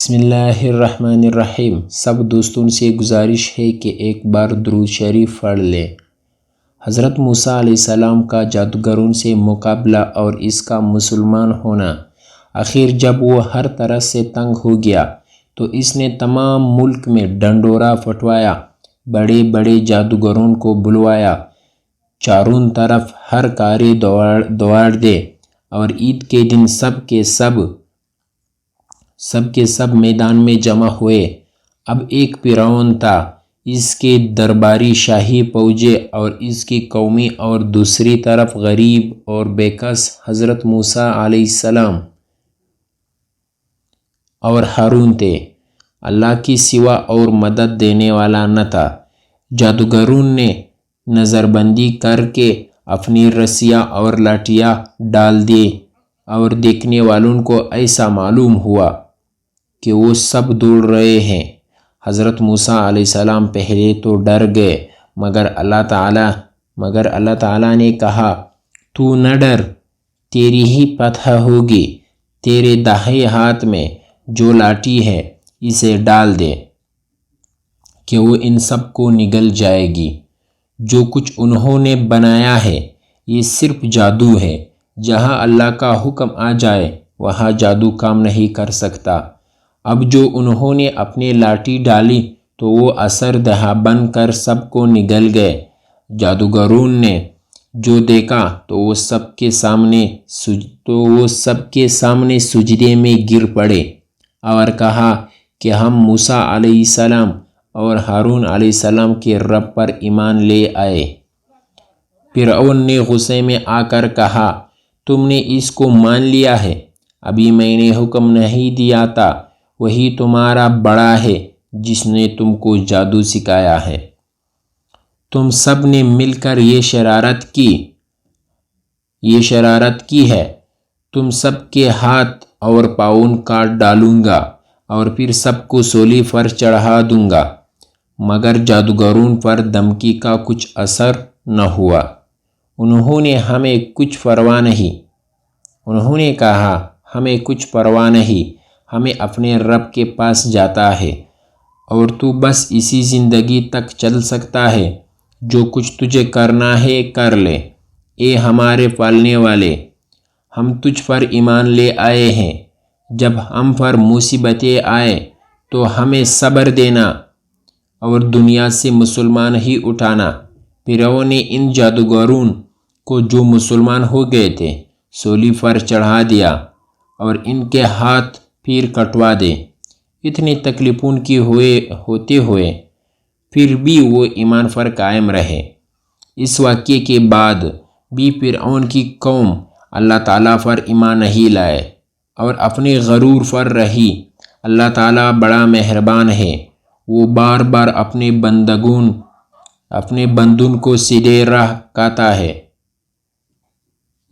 بسم اللہ الرحمن الرحیم۔ سب دوستوں سے گزارش ہے کہ ایک بار درود شریف پڑھ لیں۔ حضرت موسیٰ علیہ السلام کا جادوگروں سے مقابلہ اور اس کا مسلمان ہونا۔ آخر جب وہ ہر طرح سے تنگ ہو گیا تو اس نے تمام ملک میں ڈنڈورا پھٹوایا، بڑے بڑے جادوگروں کو بلوایا، چاروں طرف ہر کاری دوڑ دے، اور عید کے دن سب کے سب میدان میں جمع ہوئے۔ اب ایک فرعون تھا، اس کے درباری شاہی فوجیں اور اس کی قومی، اور دوسری طرف غریب اور بےکس حضرت موسیٰ علیہ السلام اور ہارون تھے۔ اللہ کی سوا اور مدد دینے والا نہ تھا۔ جادوگروں نے نظر بندی کر کے اپنی رسیاں اور لاٹیاں ڈال دی، اور دیکھنے والوں کو ایسا معلوم ہوا کہ وہ سب دوڑ رہے ہیں۔ حضرت موسیٰ علیہ السلام پہلے تو ڈر گئے، مگر اللہ تعالیٰ نے کہا، تو نہ ڈر، تیری ہی فتح ہوگی۔ تیرے دائیں ہاتھ میں جو لاٹھی ہے اسے ڈال دے کہ وہ ان سب کو نگل جائے گی۔ جو کچھ انہوں نے بنایا ہے یہ صرف جادو ہے۔ جہاں اللہ کا حکم آ جائے وہاں جادو کام نہیں کر سکتا۔ اب جو انہوں نے اپنی لاٹھی ڈالی تو وہ اثر دہا بن کر سب کو نگل گئے۔ جادوگروں نے جو دیکھا تو وہ سب کے سامنے سجدے میں گر پڑے اور کہا کہ ہم موسیٰ علیہ السلام اور ہارون علیہ السلام کے رب پر ایمان لے آئے۔ فرعون نے غصے میں آ کر کہا، تم نے اس کو مان لیا ہے؟ ابھی میں نے حکم نہیں دیا تھا، وہی تمہارا بڑا ہے جس نے تم کو جادو سکھایا ہے۔ تم سب نے مل کر یہ شرارت کی ہے۔ تم سب کے ہاتھ اور پاؤں کاٹ ڈالوں گا اور پھر سب کو سولی پر چڑھا دوں گا۔ مگر جادوگروں پر دھمکی کا کچھ اثر نہ ہوا۔ انہوں نے کہا، ہمیں کچھ پرواہ نہیں، ہمیں اپنے رب کے پاس جاتا ہے، اور تو بس اسی زندگی تک چل سکتا ہے۔ جو کچھ تجھے کرنا ہے کر لے۔ اے ہمارے پالنے والے، ہم تجھ پر ایمان لے آئے ہیں۔ جب ہم پر مصیبتیں آئے تو ہمیں صبر دینا اور دنیا سے مسلمان ہی اٹھانا۔ فرعون نے ان جادوگروں کو جو مسلمان ہو گئے تھے سولی پر چڑھا دیا اور ان کے ہاتھ پیر کٹوا دے۔ اتنی تکلیفوں کی ہوتے ہوئے پھر بھی وہ ایمان پر قائم رہے۔ اس واقعے کے بعد بھی فرعون کی قوم اللہ تعالیٰ پر ایمان نہیں لائے اور اپنے غرور پر رہی۔ اللہ تعالیٰ بڑا مہربان ہے، وہ بار بار اپنے بندوں کو سیدھے راہ کھاتا ہے۔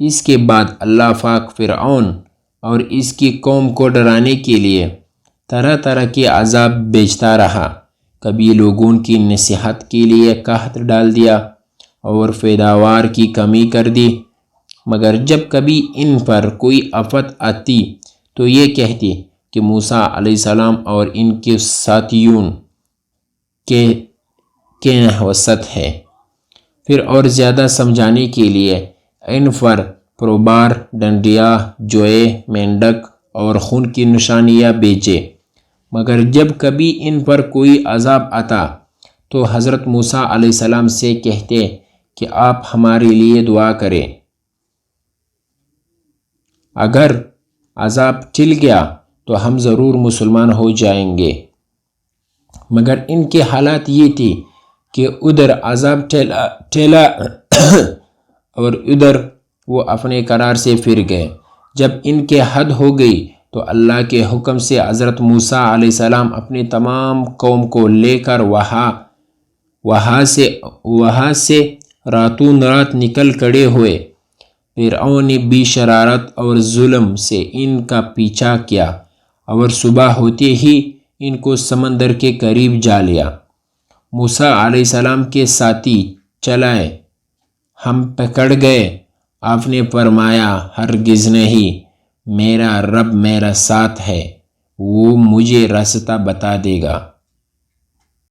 اس کے بعد اللہ پاک فرعون اور اس کی قوم کو ڈرانے کے لیے طرح طرح کے عذاب بھیجتا رہا۔ کبھی لوگوں کی نصیحت کے لیے قحط ڈال دیا اور پیداوار کی کمی کر دی، مگر جب کبھی ان پر کوئی آفت آتی تو یہ کہتے کہ موسیٰ علیہ السلام اور ان کے ساتھیوں کے نحوست ہے۔ پھر اور زیادہ سمجھانے کے لیے ان پر پروبار، ڈنڈیاں، جوئے، مینڈک اور خون کی نشانیاں بھیجے۔ مگر جب کبھی ان پر کوئی عذاب آتا تو حضرت موسیٰ علیہ السلام سے کہتے کہ آپ ہمارے لیے دعا کریں، اگر عذاب ٹل گیا تو ہم ضرور مسلمان ہو جائیں گے۔ مگر ان کے حالات یہ تھے کہ ادھر عذاب ٹلا اور ادھر وہ اپنے قرار سے پھر گئے۔ جب ان کے حد ہو گئی تو اللہ کے حکم سے حضرت موسیٰ علیہ السلام اپنی تمام قوم کو لے کر وہاں سے راتوں رات نکل کھڑے ہوئے۔ فرعون نے بھی شرارت اور ظلم سے ان کا پیچھا کیا اور صبح ہوتے ہی ان کو سمندر کے قریب جا لیا۔ موسیٰ علیہ السلام کے ساتھی چلائے، ہم پکڑ گئے۔ آپ نے فرمایا، ہرگز نہیں، میرا رب میرا ساتھ ہے، وہ مجھے راستہ بتا دے گا۔